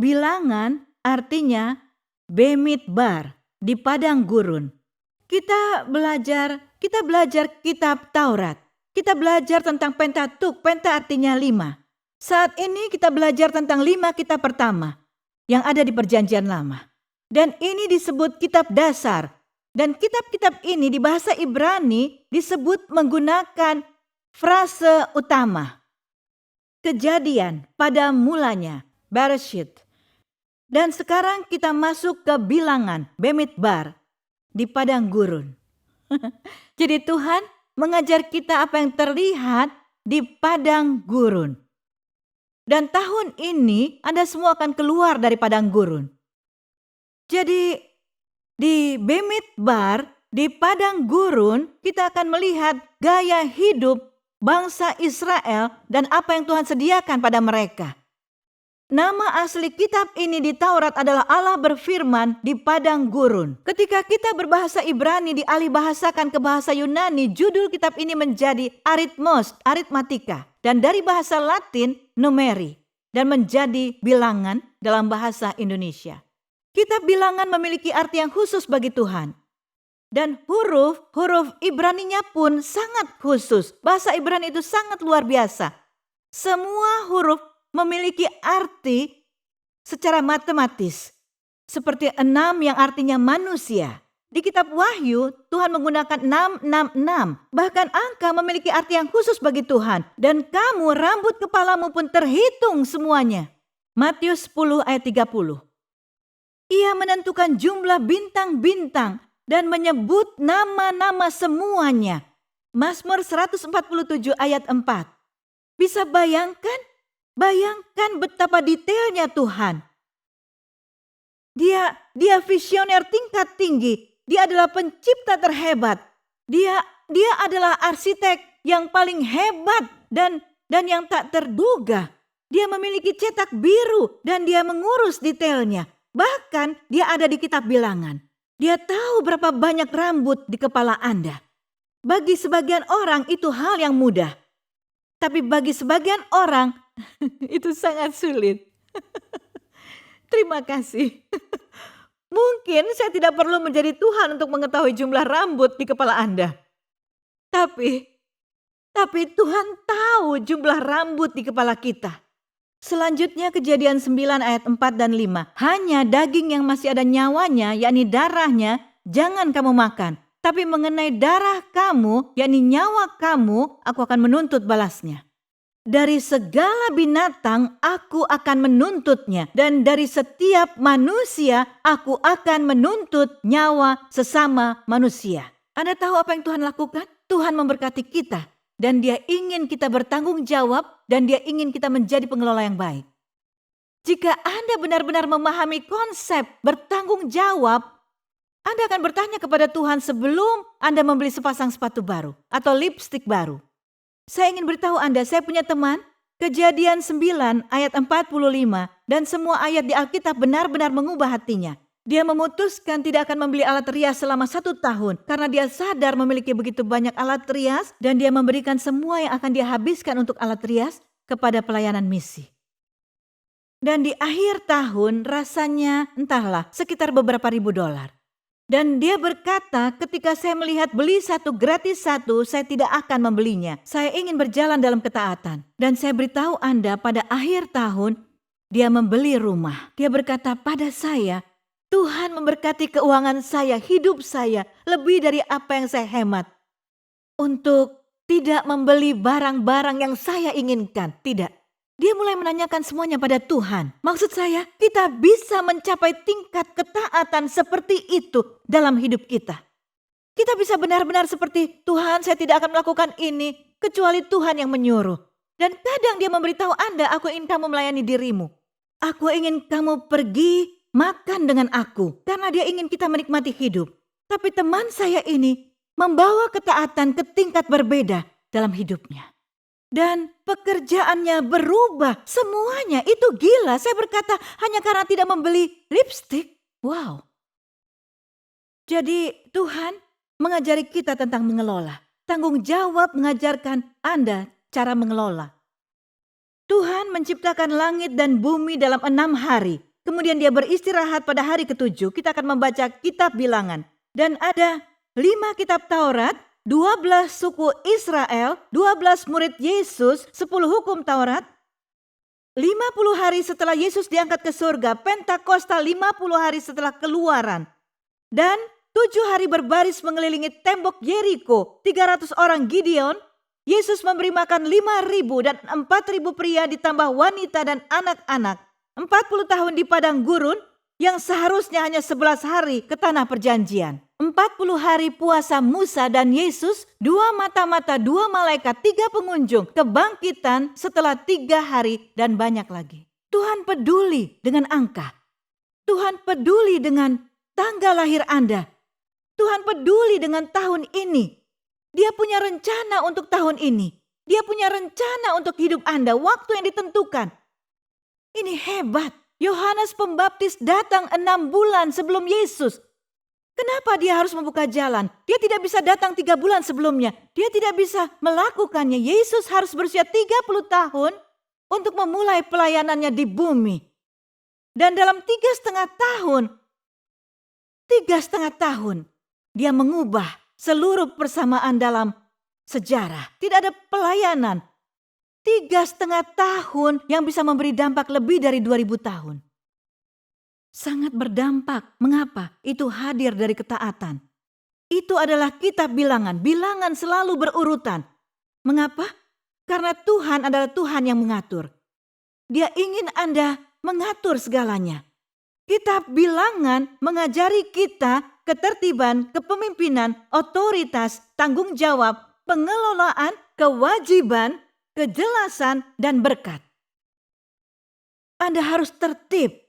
Bilangan artinya Bemidbar, di padang gurun. Kita belajar kitab Taurat. Kita belajar tentang Pentatuk. Penta artinya 5. Saat ini kita belajar tentang 5 kitab pertama yang ada di Perjanjian Lama. Dan ini disebut kitab dasar. Dan kitab-kitab ini di bahasa Ibrani disebut menggunakan frase utama. Kejadian pada mulanya, Bereshit. Dan sekarang kita masuk ke bilangan, Bemidbar, di padang gurun. Jadi Tuhan mengajar kita apa yang terlihat di padang gurun. Dan tahun ini Anda semua akan keluar dari padang gurun. Jadi di Bemidbar, di padang gurun, kita akan melihat gaya hidup bangsa Israel dan apa yang Tuhan sediakan pada mereka. Nama asli kitab ini di Taurat adalah Allah berfirman di padang gurun. Ketika kita berbahasa Ibrani dialih bahasakan ke bahasa Yunani, judul kitab ini menjadi Aritmos, aritmatika. Dan dari bahasa Latin, numeri. Dan menjadi bilangan dalam bahasa Indonesia. Kitab bilangan memiliki arti yang khusus bagi Tuhan. Dan huruf Ibraninya pun sangat khusus. Bahasa Ibrani itu sangat luar biasa. Semua huruf memiliki arti secara matematis. Seperti 6 yang artinya manusia. Di kitab Wahyu, Tuhan menggunakan 666. Bahkan angka memiliki arti yang khusus bagi Tuhan. Dan kamu, rambut kepalamu pun terhitung semuanya. Matius 10 ayat 30. Ia menentukan jumlah bintang-bintang dan menyebut nama-nama semuanya. Mazmur 147 ayat 4. Bisa bayangkan betapa detailnya Tuhan. Dia visioner tingkat tinggi. Dia adalah pencipta terhebat. Dia adalah arsitek yang paling hebat dan yang tak terduga. Dia memiliki cetak biru dan dia mengurus detailnya. Bahkan dia ada di kitab bilangan. Dia tahu berapa banyak rambut di kepala Anda. Bagi sebagian orang itu hal yang mudah. Tapi bagi sebagian orang itu sangat sulit. Terima kasih. Mungkin saya tidak perlu menjadi Tuhan untuk mengetahui jumlah rambut di kepala Anda. Tapi Tuhan tahu jumlah rambut di kepala kita. Selanjutnya Kejadian 9 ayat 4 dan 5. Hanya daging yang masih ada nyawanya, yakni darahnya, jangan kamu makan. Tapi mengenai darah kamu, yakni nyawa kamu, aku akan menuntut balasnya. Dari segala binatang aku akan menuntutnya. Dan dari setiap manusia aku akan menuntut nyawa sesama manusia. Anda tahu apa yang Tuhan lakukan? Tuhan memberkati kita. Dan dia ingin kita bertanggung jawab. Dan dia ingin kita menjadi pengelola yang baik. Jika Anda benar-benar memahami konsep bertanggung jawab, Anda akan bertanya kepada Tuhan sebelum Anda membeli sepasang sepatu baru atau lipstik baru. Saya ingin beritahu Anda, saya punya teman, Kejadian 9 ayat 45 dan semua ayat di Alkitab benar-benar mengubah hatinya. Dia memutuskan tidak akan membeli alat rias selama 1 tahun karena dia sadar memiliki begitu banyak alat rias dan dia memberikan semua yang akan dia habiskan untuk alat rias kepada pelayanan misi. Dan di akhir tahun rasanya entahlah sekitar beberapa ribu dolar. Dan dia berkata, ketika saya melihat beli 1 gratis 1, saya tidak akan membelinya. Saya ingin berjalan dalam ketaatan. Dan saya beritahu Anda pada akhir tahun, dia membeli rumah. Dia berkata pada saya, Tuhan memberkati keuangan saya, hidup saya, lebih dari apa yang saya hemat. Untuk tidak membeli barang-barang yang saya inginkan, tidak. Dia mulai menanyakan semuanya pada Tuhan. Maksud saya, kita bisa mencapai tingkat ketaatan seperti itu dalam hidup kita. Kita bisa benar-benar seperti, Tuhan saya tidak akan melakukan ini, kecuali Tuhan yang menyuruh. Dan kadang dia memberitahu Anda, aku ingin kamu melayani dirimu. Aku ingin kamu pergi makan dengan aku, karena dia ingin kita menikmati hidup. Tapi teman saya ini membawa ketaatan ke tingkat berbeda dalam hidupnya. Dan pekerjaannya berubah, semuanya itu gila. Saya berkata hanya karena tidak membeli lipstik. Wow. Jadi Tuhan mengajari kita tentang mengelola. Tanggung jawab mengajarkan Anda cara mengelola. Tuhan menciptakan langit dan bumi dalam 6 hari. Kemudian dia beristirahat pada hari ke-7. Kita akan membaca kitab Bilangan. Dan ada 5 kitab Taurat, 12 suku Israel, 12 murid Yesus, 10 hukum Taurat. 50 hari setelah Yesus diangkat ke surga, Pentakosta 50 hari setelah keluaran. Dan 7 hari berbaris mengelilingi tembok Yeriko, 300 orang Gideon. Yesus memberi makan 5.000 dan 4.000 pria ditambah wanita dan anak-anak. 40 tahun di padang gurun yang seharusnya hanya 11 hari ke tanah perjanjian. 40 hari puasa Musa dan Yesus, 2 mata-mata, 2 malaikat, 3 pengunjung, kebangkitan setelah 3 hari dan banyak lagi. Tuhan peduli dengan angka. Tuhan peduli dengan tanggal lahir Anda. Tuhan peduli dengan tahun ini. Dia punya rencana untuk tahun ini. Dia punya rencana untuk hidup Anda, waktu yang ditentukan. Ini hebat. Yohanes Pembaptis datang 6 bulan sebelum Yesus. Kenapa dia harus membuka jalan? Dia tidak bisa datang 3 bulan sebelumnya. Dia tidak bisa melakukannya. Yesus harus berusia 30 tahun untuk memulai pelayanannya di bumi. Dan dalam 3,5 tahun, dia mengubah seluruh persamaan dalam sejarah. Tidak ada pelayanan 3,5 tahun yang bisa memberi dampak lebih dari 2000 tahun. Sangat berdampak. Mengapa? Itu hadir dari ketaatan. Itu adalah kitab Bilangan. Bilangan selalu berurutan. Mengapa? Karena Tuhan adalah Tuhan yang mengatur. Dia ingin Anda mengatur segalanya. Kitab Bilangan mengajari kita ketertiban, kepemimpinan, otoritas, tanggung jawab, pengelolaan, kewajiban, kejelasan, dan berkat. Anda harus tertib.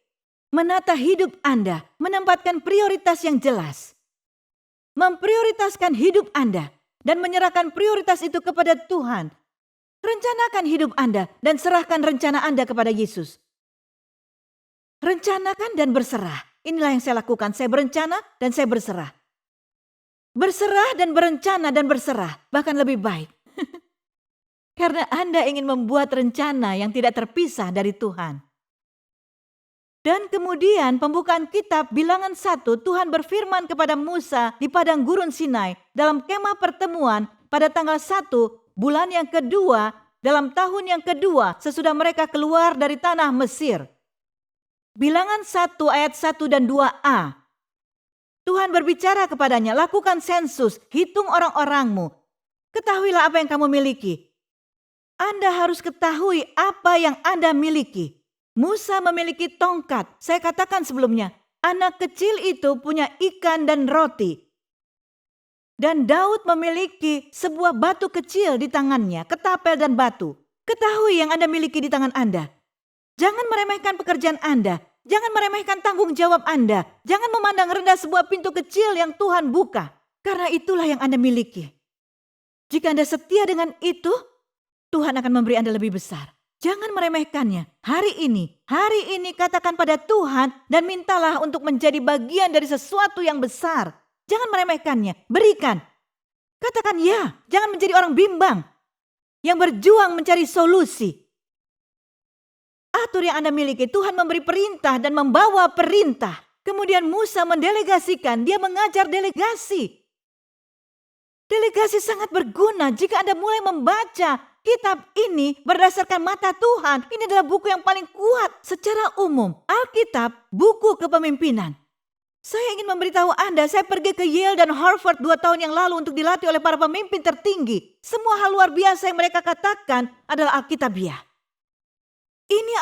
Menata hidup Anda, menempatkan prioritas yang jelas. Memprioritaskan hidup Anda dan menyerahkan prioritas itu kepada Tuhan. Rencanakan hidup Anda dan serahkan rencana Anda kepada Yesus. Rencanakan dan berserah. Inilah yang saya lakukan. Saya berencana dan saya berserah. Berserah dan berencana dan berserah. Bahkan lebih baik. Karena Anda ingin membuat rencana yang tidak terpisah dari Tuhan. Dan kemudian pembukaan kitab Bilangan 1, Tuhan berfirman kepada Musa di padang gurun Sinai dalam kemah pertemuan pada tanggal 1 bulan yang kedua dalam tahun yang kedua sesudah mereka keluar dari tanah Mesir. Bilangan 1 ayat 1 dan 2a. Tuhan berbicara kepadanya, lakukan sensus, hitung orang-orangmu. Ketahuilah apa yang kamu miliki. Anda harus ketahui apa yang Anda miliki. Musa memiliki tongkat. Saya katakan sebelumnya, anak kecil itu punya ikan dan roti. Dan Daud memiliki sebuah batu kecil di tangannya, ketapel dan batu. Ketahui yang Anda miliki di tangan Anda. Jangan meremehkan pekerjaan Anda. Jangan meremehkan tanggung jawab Anda. Jangan memandang rendah sebuah pintu kecil yang Tuhan buka. Karena itulah yang Anda miliki. Jika Anda setia dengan itu, Tuhan akan memberi Anda lebih besar. Jangan meremehkannya. Hari ini katakan pada Tuhan dan mintalah untuk menjadi bagian dari sesuatu yang besar. Jangan meremehkannya, berikan. Katakan ya, jangan menjadi orang bimbang yang berjuang mencari solusi. Atur yang Anda miliki, Tuhan memberi perintah dan membawa perintah. Kemudian Musa mendelegasikan, dia mengajar delegasi. Delegasi sangat berguna jika Anda mulai membaca kitab ini berdasarkan mata Tuhan. Ini adalah buku yang paling kuat secara umum. Alkitab, buku kepemimpinan. Saya ingin memberitahu Anda, saya pergi ke Yale dan Harvard 2 tahun yang lalu untuk dilatih oleh para pemimpin tertinggi. Semua hal luar biasa yang mereka katakan adalah Alkitabiah. Ini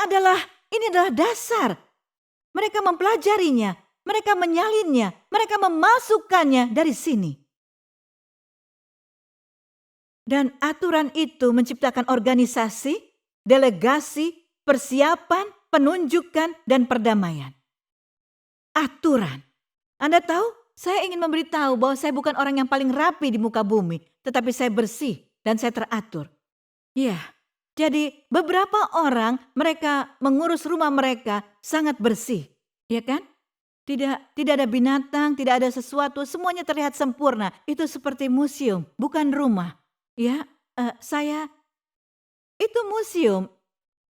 adalah dasar. Mereka mempelajarinya, mereka menyalinnya, mereka memasukkannya dari sini. Dan aturan itu menciptakan organisasi, delegasi, persiapan, penunjukan, dan perdamaian. Aturan. Anda tahu, saya ingin memberitahu bahwa saya bukan orang yang paling rapi di muka bumi, tetapi saya bersih dan saya teratur. Ya, jadi beberapa orang mereka mengurus rumah mereka sangat bersih, ya kan? Tidak ada binatang, tidak ada sesuatu, semuanya terlihat sempurna. Itu seperti museum, bukan rumah. Ya, itu museum.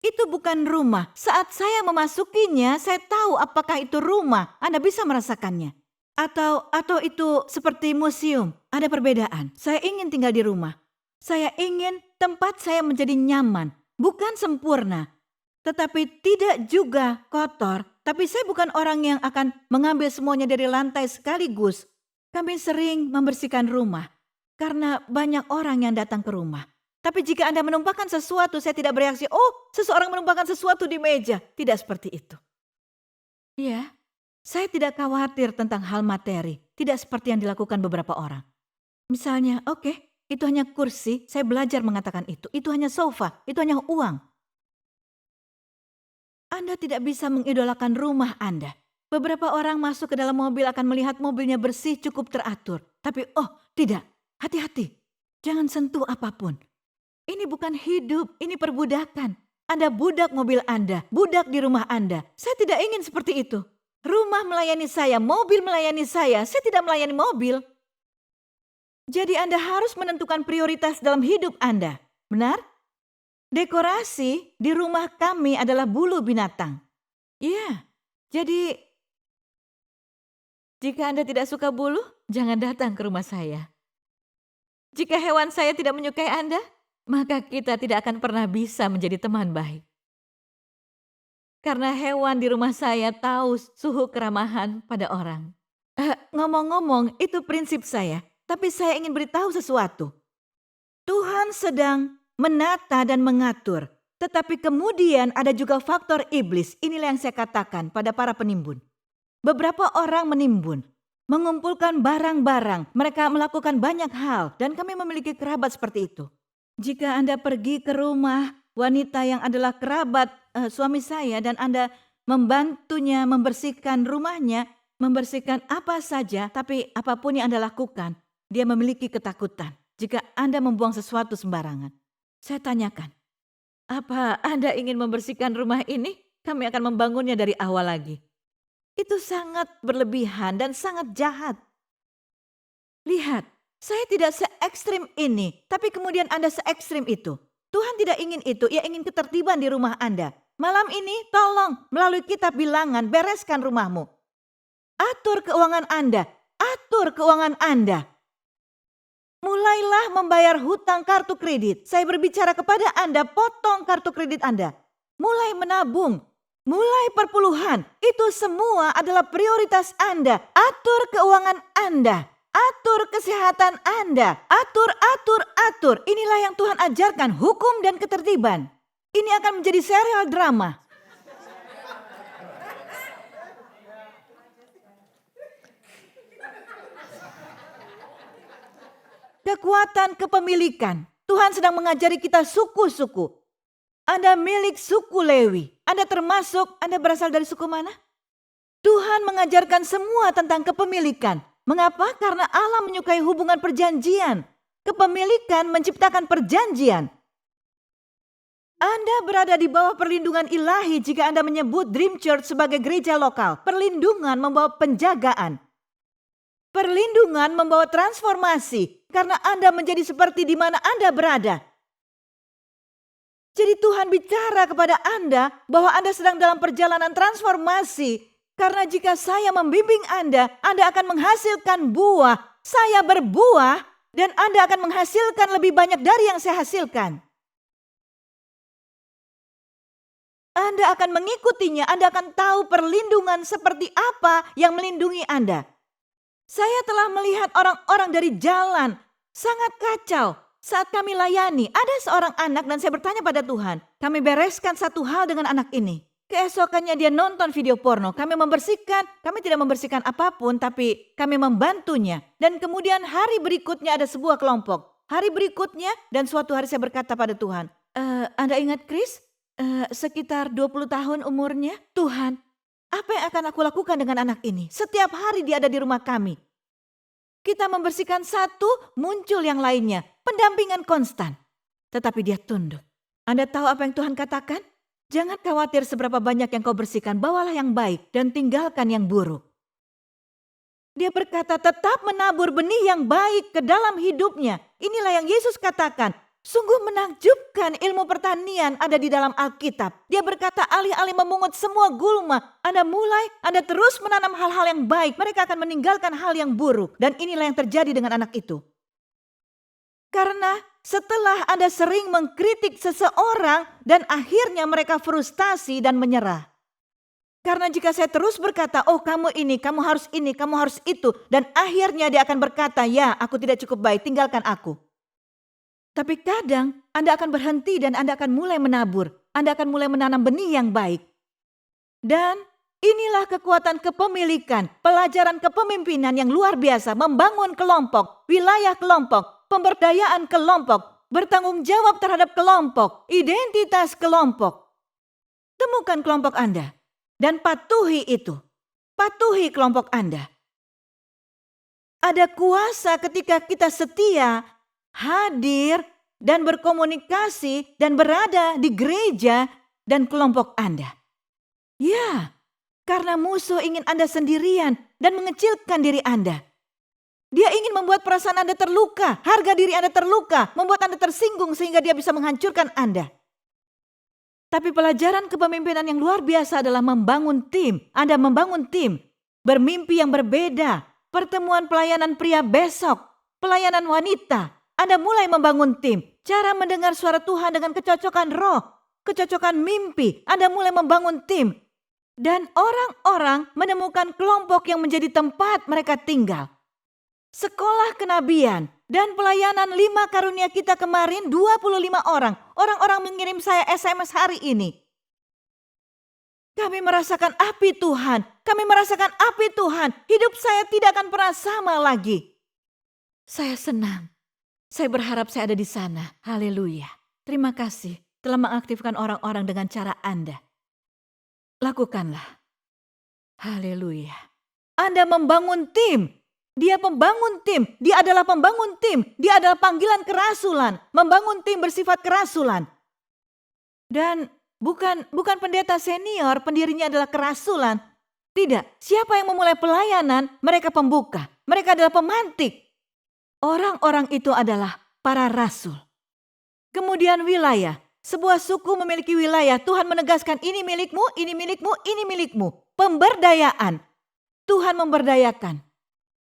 Itu bukan rumah. Saat saya memasukinya, saya tahu apakah itu rumah. Anda bisa merasakannya. Atau itu seperti museum. Ada perbedaan. Saya ingin tinggal di rumah. Saya ingin tempat saya menjadi nyaman. Bukan sempurna. Tetapi tidak juga kotor. Tapi saya bukan orang yang akan mengambil semuanya dari lantai sekaligus. Kami sering membersihkan rumah. Karena banyak orang yang datang ke rumah. Tapi jika Anda menumpahkan sesuatu, saya tidak bereaksi, oh seseorang menumpahkan sesuatu di meja. Tidak seperti itu. Ya, saya tidak khawatir tentang hal materi. Tidak seperti yang dilakukan beberapa orang. Misalnya, oke, itu hanya kursi, saya belajar mengatakan itu. Itu hanya sofa, itu hanya uang. Anda tidak bisa mengidolakan rumah Anda. Beberapa orang masuk ke dalam mobil akan melihat mobilnya bersih, cukup teratur. Tapi tidak, hati-hati. Jangan sentuh apapun. Ini bukan hidup, ini perbudakan. Anda budak mobil Anda, budak di rumah Anda. Saya tidak ingin seperti itu. Rumah melayani saya, mobil melayani saya tidak melayani mobil. Jadi Anda harus menentukan prioritas dalam hidup Anda. Benar? Dekorasi di rumah kami adalah bulu binatang. Iya, jadi jika Anda tidak suka bulu, jangan datang ke rumah saya. Jika hewan saya tidak menyukai Anda, maka kita tidak akan pernah bisa menjadi teman baik. Karena hewan di rumah saya tahu suhu keramahan pada orang. Ngomong-ngomong, itu prinsip saya. Tapi saya ingin beritahu sesuatu. Tuhan sedang menata dan mengatur. Tetapi kemudian ada juga faktor iblis. Inilah yang saya katakan pada para penimbun. Beberapa orang menimbun, mengumpulkan barang-barang. Mereka melakukan banyak hal dan kami memiliki kerabat seperti itu. Jika Anda pergi ke rumah wanita yang adalah kerabat suami saya dan Anda membantunya membersihkan rumahnya, membersihkan apa saja, tapi apapun yang Anda lakukan, dia memiliki ketakutan jika Anda membuang sesuatu sembarangan. Saya tanyakan, apa Anda ingin membersihkan rumah ini? Kami akan membangunnya dari awal lagi. Itu sangat berlebihan dan sangat jahat. Lihat, saya tidak se-ekstrim ini, tapi kemudian Anda se-ekstrim itu. Tuhan tidak ingin itu, Ia ingin ketertiban di rumah Anda. Malam ini tolong melalui kitab bilangan bereskan rumahmu. Atur keuangan Anda, atur keuangan Anda. Mulailah membayar hutang kartu kredit. Saya berbicara kepada Anda, potong kartu kredit Anda. Mulai menabung, mulai perpuluhan. Itu semua adalah prioritas Anda. Atur keuangan Anda. Atur kesehatan Anda. Atur. Inilah yang Tuhan ajarkan, hukum dan ketertiban. Ini akan menjadi serial drama. Kekuatan kepemilikan. Tuhan sedang mengajari kita suku-suku. Anda milik suku Lewi. Anda berasal dari suku mana? Tuhan mengajarkan semua tentang kepemilikan. Mengapa? Karena Allah menyukai hubungan perjanjian. Kepemilikan menciptakan perjanjian. Anda berada di bawah perlindungan ilahi jika Anda menyebut Dream Church sebagai gereja lokal. Perlindungan membawa penjagaan. Perlindungan membawa transformasi karena Anda menjadi seperti di mana Anda berada. Jadi Tuhan bicara kepada Anda bahwa Anda sedang dalam perjalanan transformasi. Karena jika saya membimbing Anda akan menghasilkan buah. Saya berbuah dan Anda akan menghasilkan lebih banyak dari yang saya hasilkan. Anda akan mengikutinya, Anda akan tahu perlindungan seperti apa yang melindungi Anda. Saya telah melihat orang-orang dari jalan sangat kacau saat kami layani. Ada seorang anak dan saya bertanya pada Tuhan, kami bereskan satu hal dengan anak ini. Keesokannya dia nonton video porno, kami tidak membersihkan apapun tapi kami membantunya. Dan kemudian hari berikutnya ada sebuah kelompok. Hari berikutnya dan suatu hari saya berkata pada Tuhan, Anda ingat Chris? Sekitar 20 tahun umurnya. Tuhan, apa yang akan aku lakukan dengan anak ini? Setiap hari dia ada di rumah kami. Kita membersihkan satu, muncul yang lainnya. Pendampingan konstan. Tetapi dia tunduk. Anda tahu apa yang Tuhan katakan? Jangan khawatir seberapa banyak yang kau bersihkan. Bawalah yang baik dan tinggalkan yang buruk. Dia berkata tetap menabur benih yang baik ke dalam hidupnya. Inilah yang Yesus katakan. Sungguh menakjubkan ilmu pertanian ada di dalam Alkitab. Dia berkata alih-alih memungut semua gulma, Anda terus menanam hal-hal yang baik. Mereka akan meninggalkan hal yang buruk. Dan inilah yang terjadi dengan anak itu. Karena setelah Anda sering mengkritik seseorang dan akhirnya mereka frustasi dan menyerah. Karena jika saya terus berkata, oh kamu ini, kamu harus ini, kamu harus itu. Dan akhirnya dia akan berkata, ya aku tidak cukup baik, tinggalkan aku. Tapi kadang Anda akan berhenti dan Anda akan mulai menabur. Anda akan mulai menanam benih yang baik. Dan inilah kekuatan kepemilikan, pelajaran kepemimpinan yang luar biasa. Membangun kelompok, wilayah kelompok, pemberdayaan kelompok, bertanggung jawab terhadap kelompok, identitas kelompok. Temukan kelompok Anda dan patuhi itu. Patuhi kelompok Anda. Ada kuasa ketika kita setia, hadir dan berkomunikasi dan berada di gereja dan kelompok Anda. Ya, karena musuh ingin Anda sendirian dan mengecilkan diri Anda. Dia ingin membuat perasaan Anda terluka, harga diri Anda terluka, membuat Anda tersinggung sehingga dia bisa menghancurkan Anda. Tapi pelajaran kepemimpinan yang luar biasa adalah membangun tim. Anda membangun tim, bermimpi yang berbeda, pertemuan pelayanan pria besok, pelayanan wanita. Anda mulai membangun tim, cara mendengar suara Tuhan dengan kecocokan roh, kecocokan mimpi. Anda mulai membangun tim. Dan orang-orang menemukan kelompok yang menjadi tempat mereka tinggal. Sekolah kenabian dan pelayanan 5 karunia kita kemarin 25 orang. Orang-orang mengirim saya SMS hari ini. Kami merasakan api Tuhan. Kami merasakan api Tuhan. Hidup saya tidak akan pernah sama lagi. Saya senang. Saya berharap saya ada di sana. Haleluya. Terima kasih telah mengaktifkan orang-orang dengan cara Anda. Lakukanlah. Haleluya. Anda membangun tim. Dia pembangun tim. Dia adalah pembangun tim. Dia adalah panggilan kerasulan. Membangun tim bersifat kerasulan. Dan bukan pendeta senior, pendirinya adalah kerasulan. Tidak. Siapa yang memulai pelayanan, mereka pembuka. Mereka adalah pemantik. Orang-orang itu adalah para rasul. Kemudian wilayah. Sebuah suku memiliki wilayah. Tuhan menegaskan ini milikmu, ini milikmu, ini milikmu. Pemberdayaan. Tuhan memberdayakan.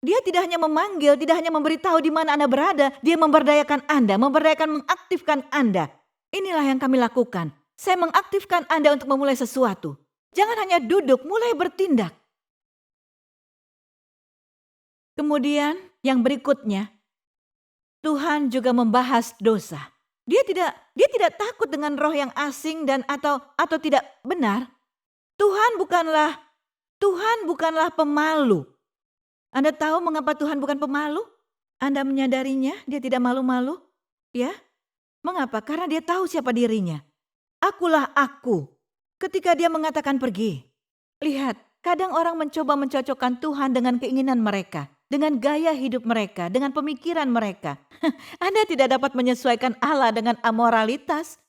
Dia tidak hanya memanggil, tidak hanya memberitahu di mana Anda berada. Dia memberdayakan Anda, mengaktifkan Anda. Inilah yang kami lakukan. Saya mengaktifkan Anda untuk memulai sesuatu. Jangan hanya duduk, mulai bertindak. Kemudian yang berikutnya. Tuhan juga membahas dosa. Dia tidak takut dengan roh yang asing dan atau tidak benar. Tuhan bukanlah pemalu. Anda tahu mengapa Tuhan bukan pemalu? Anda menyadarinya, dia tidak malu-malu? Ya? Mengapa? Karena dia tahu siapa dirinya. Akulah aku. Ketika dia mengatakan pergi. Lihat, kadang orang mencoba mencocokkan Tuhan dengan keinginan mereka. Dengan gaya hidup mereka, dengan pemikiran mereka. Anda tidak dapat menyesuaikan Allah dengan amoralitas,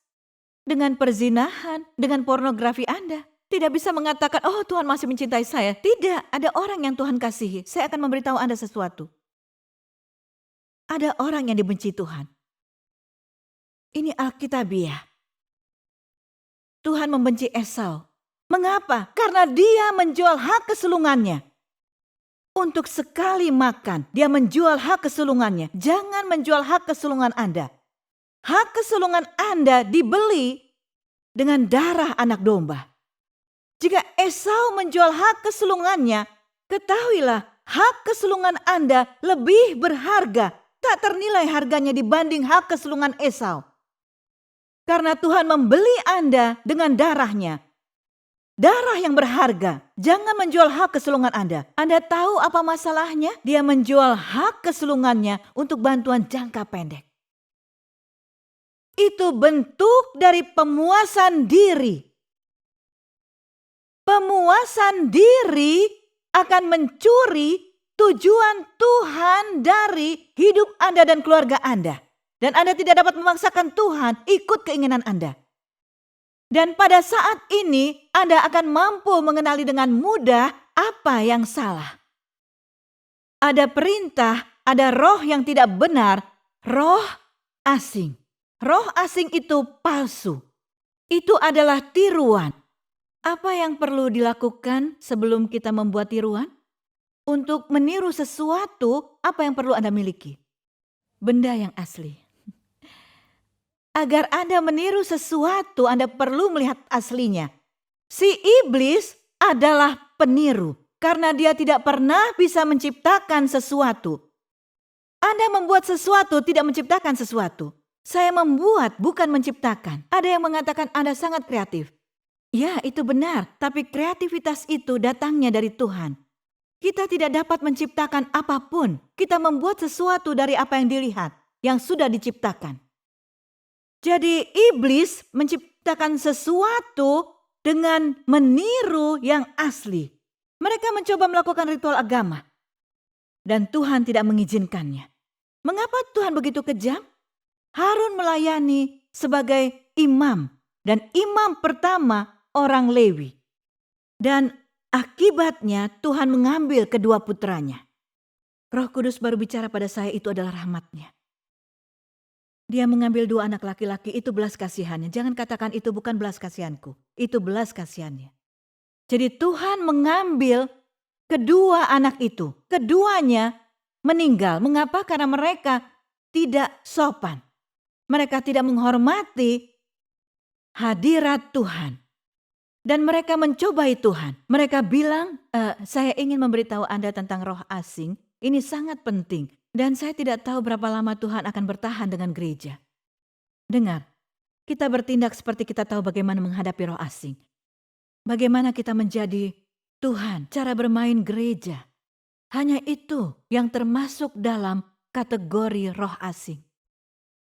dengan perzinahan, dengan pornografi Anda. Tidak bisa mengatakan, oh Tuhan masih mencintai saya. Tidak, ada orang yang Tuhan kasihi. Saya akan memberitahu Anda sesuatu. Ada orang yang dibenci Tuhan. Ini Alkitabiah. Tuhan membenci Esau. Mengapa? Karena dia menjual hak kesulungannya. Untuk sekali makan, dia menjual hak kesulungannya. Jangan menjual hak kesulungan Anda. Hak kesulungan Anda dibeli dengan darah anak domba. Jika Esau menjual hak kesulungannya, ketahuilah hak kesulungan Anda lebih berharga. Tak ternilai harganya dibanding hak kesulungan Esau. Karena Tuhan membeli Anda dengan darahnya. Darah yang berharga. Jangan menjual hak kesulungan Anda. Anda tahu apa masalahnya? Dia menjual hak kesulungannya untuk bantuan jangka pendek. Itu bentuk dari pemuasan diri. Pemuasan diri akan mencuri tujuan Tuhan dari hidup Anda dan keluarga Anda. Dan Anda tidak dapat memaksakan Tuhan ikut keinginan Anda. Dan pada saat ini Anda akan mampu mengenali dengan mudah apa yang salah. Ada perintah, ada roh yang tidak benar, roh asing. Roh asing itu palsu. Itu adalah tiruan. Apa yang perlu dilakukan sebelum kita membuat tiruan? Untuk meniru sesuatu, apa yang perlu Anda miliki? Benda yang asli. Agar Anda meniru sesuatu, Anda perlu melihat aslinya. Si iblis adalah peniru karena dia tidak pernah bisa menciptakan sesuatu. Anda membuat sesuatu, tidak menciptakan sesuatu. Saya membuat, bukan menciptakan. Ada yang mengatakan Anda sangat kreatif. Ya, itu benar, tapi kreativitas itu datangnya dari Tuhan. Kita tidak dapat menciptakan apapun. Kita membuat sesuatu dari apa yang dilihat, yang sudah diciptakan. Jadi iblis menciptakan sesuatu dengan meniru yang asli. Mereka mencoba melakukan ritual agama. Dan Tuhan tidak mengizinkannya. Mengapa Tuhan begitu kejam? Harun melayani sebagai imam. Dan imam pertama orang Lewi. Dan akibatnya Tuhan mengambil kedua putranya. Roh Kudus baru bicara pada saya itu adalah rahmatnya. Dia mengambil dua anak laki-laki, itu belas kasihannya. Jangan katakan itu bukan belas kasihanku. Itu belas kasihannya. Jadi Tuhan mengambil kedua anak itu. Keduanya meninggal. Mengapa? Karena mereka tidak sopan. Mereka tidak menghormati hadirat Tuhan. Dan mereka mencobai Tuhan. Mereka bilang, saya ingin memberitahu Anda tentang roh asing. Ini sangat penting. Dan saya tidak tahu berapa lama Tuhan akan bertahan dengan gereja. Dengar, kita bertindak seperti kita tahu bagaimana menghadapi roh asing. Bagaimana kita menjadi Tuhan, cara bermain gereja. Hanya itu yang termasuk dalam kategori roh asing.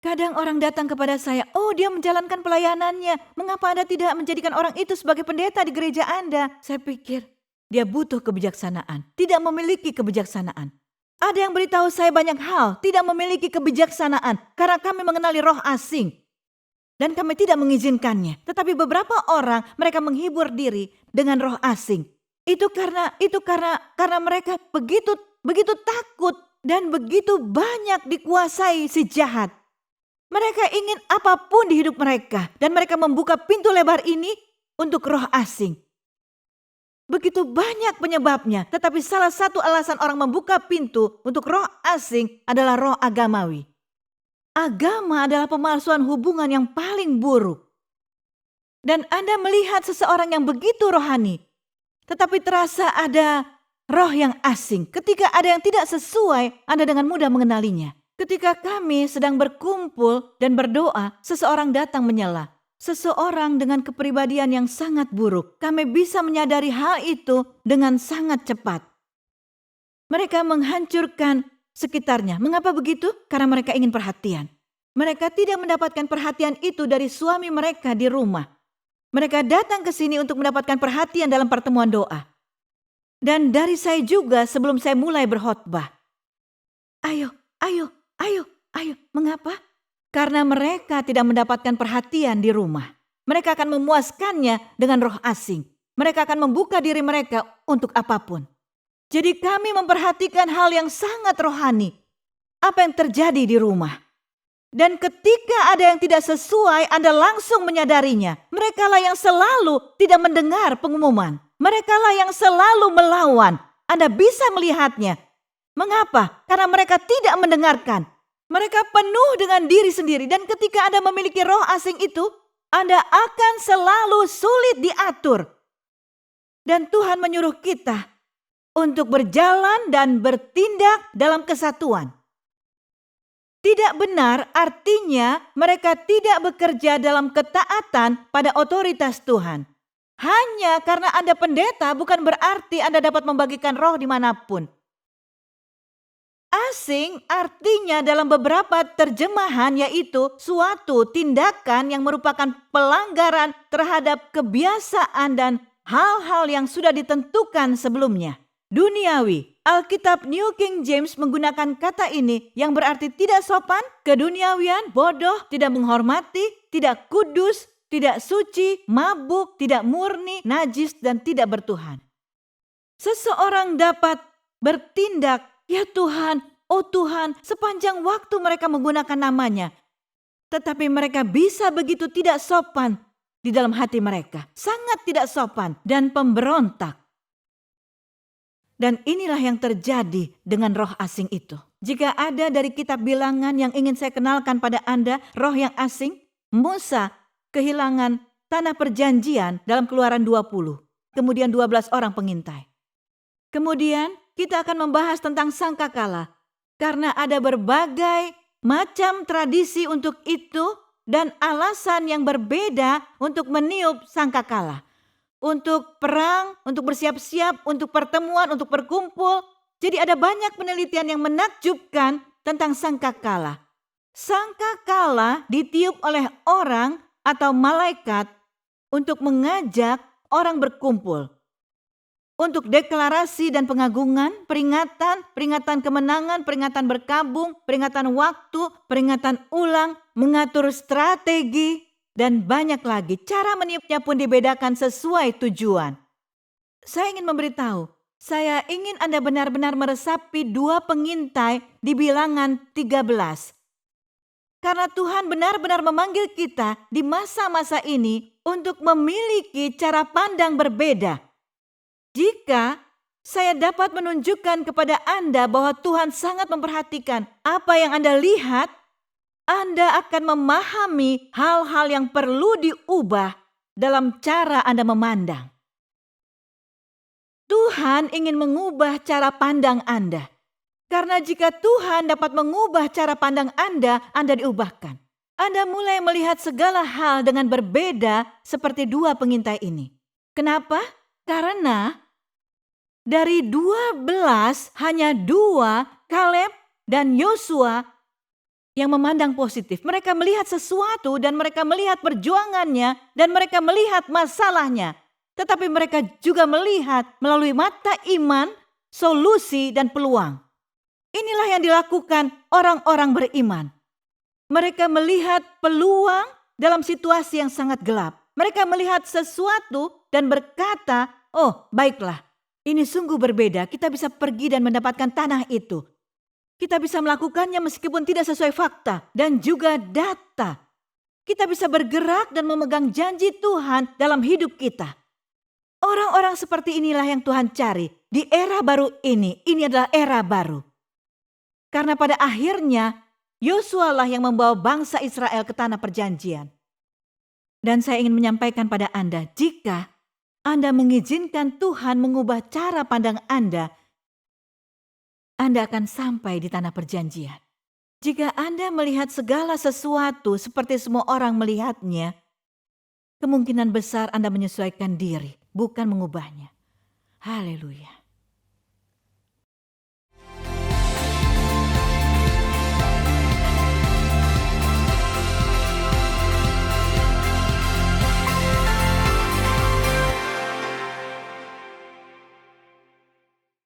Kadang orang datang kepada saya, oh dia menjalankan pelayanannya. Mengapa Anda tidak menjadikan orang itu sebagai pendeta di gereja Anda? Saya pikir dia butuh kebijaksanaan, tidak memiliki kebijaksanaan. Ada yang beritahu saya banyak hal, tidak memiliki kebijaksanaan karena kami mengenali roh asing. Dan kami tidak mengizinkannya. Tetapi beberapa orang mereka menghibur diri dengan roh asing. Itu karena mereka begitu takut dan begitu banyak dikuasai si jahat. Mereka ingin apapun di hidup mereka dan mereka membuka pintu lebar ini untuk roh asing. Begitu banyak penyebabnya, tetapi salah satu alasan orang membuka pintu untuk roh asing adalah roh agamawi. Agama adalah pemalsuan hubungan yang paling buruk. Dan Anda melihat seseorang yang begitu rohani, tetapi terasa ada roh yang asing. Ketika ada yang tidak sesuai, Anda dengan mudah mengenalinya. Ketika kami sedang berkumpul dan berdoa, seseorang datang menyela. Seseorang dengan kepribadian yang sangat buruk, kami bisa menyadari hal itu dengan sangat cepat. Mereka menghancurkan sekitarnya. Mengapa begitu? Karena mereka ingin perhatian. Mereka tidak mendapatkan perhatian itu dari suami mereka di rumah. Mereka datang ke sini untuk mendapatkan perhatian dalam pertemuan doa. Dan dari saya juga sebelum saya mulai berkhotbah. Ayo. Mengapa? Karena mereka tidak mendapatkan perhatian di rumah. Mereka akan memuaskannya dengan roh asing. Mereka akan membuka diri mereka untuk apapun. Jadi kami memperhatikan hal yang sangat rohani. Apa yang terjadi di rumah. Dan ketika ada yang tidak sesuai, Anda langsung menyadarinya. Merekalah yang selalu tidak mendengar pengumuman. Merekalah yang selalu melawan. Anda bisa melihatnya. Mengapa? Karena mereka tidak mendengarkan. Mereka penuh dengan diri sendiri dan ketika Anda memiliki roh asing itu, Anda akan selalu sulit diatur. Dan Tuhan menyuruh kita untuk berjalan dan bertindak dalam kesatuan. Tidak benar artinya mereka tidak bekerja dalam ketaatan pada otoritas Tuhan. Hanya karena Anda pendeta bukan berarti Anda dapat membagikan roh dimanapun. Asing artinya dalam beberapa terjemahan yaitu suatu tindakan yang merupakan pelanggaran terhadap kebiasaan dan hal-hal yang sudah ditentukan sebelumnya. Duniawi, Alkitab New King James menggunakan kata ini yang berarti tidak sopan, keduniawian, bodoh, tidak menghormati, tidak kudus, tidak suci, mabuk, tidak murni, najis, dan tidak bertuhan. Seseorang dapat bertindak, ya Tuhan, oh Tuhan, sepanjang waktu mereka menggunakan namanya. Tetapi mereka bisa begitu tidak sopan di dalam hati mereka. Sangat tidak sopan dan pemberontak. Dan inilah yang terjadi dengan roh asing itu. Jika ada dari kitab Bilangan yang ingin saya kenalkan pada Anda, roh yang asing, Musa kehilangan tanah perjanjian dalam Keluaran 20. Kemudian 12 orang pengintai. Kemudian kita akan membahas tentang sangkakala. Karena ada berbagai macam tradisi untuk itu dan alasan yang berbeda untuk meniup sangkakala. Untuk perang, untuk bersiap-siap, untuk pertemuan, untuk berkumpul. Jadi ada banyak penelitian yang menakjubkan tentang sangkakala. Sangkakala ditiup oleh orang atau malaikat untuk mengajak orang berkumpul. Untuk deklarasi dan pengagungan, peringatan kemenangan, peringatan berkabung, peringatan waktu, peringatan ulang, mengatur strategi, dan banyak lagi. Cara meniupnya pun dibedakan sesuai tujuan. Saya ingin memberitahu, saya ingin Anda benar-benar meresapi 2 pengintai di Bilangan 13. Karena Tuhan benar-benar memanggil kita di masa-masa ini untuk memiliki cara pandang berbeda. Jika saya dapat menunjukkan kepada Anda bahwa Tuhan sangat memperhatikan apa yang Anda lihat, Anda akan memahami hal-hal yang perlu diubah dalam cara Anda memandang. Tuhan ingin mengubah cara pandang Anda. Karena jika Tuhan dapat mengubah cara pandang Anda diubahkan. Anda mulai melihat segala hal dengan berbeda seperti 2 pengintai ini. Kenapa? Karena dari 12 hanya 2, Kaleb dan Yosua yang memandang positif. Mereka melihat sesuatu dan mereka melihat perjuangannya dan mereka melihat masalahnya. Tetapi mereka juga melihat melalui mata iman, solusi dan peluang. Inilah yang dilakukan orang-orang beriman. Mereka melihat peluang dalam situasi yang sangat gelap. Mereka melihat sesuatu dan berkata, oh baiklah, ini sungguh berbeda. Kita bisa pergi dan mendapatkan tanah itu. Kita bisa melakukannya meskipun tidak sesuai fakta dan juga data. Kita bisa bergerak dan memegang janji Tuhan dalam hidup kita. Orang-orang seperti inilah yang Tuhan cari di era baru ini. Ini adalah era baru. Karena pada akhirnya Yosua lah yang membawa bangsa Israel ke tanah perjanjian. Dan saya ingin menyampaikan pada Anda, jika Anda mengizinkan Tuhan mengubah cara pandang Anda akan sampai di tanah perjanjian. Jika Anda melihat segala sesuatu seperti semua orang melihatnya, kemungkinan besar Anda menyesuaikan diri, bukan mengubahnya. Haleluya.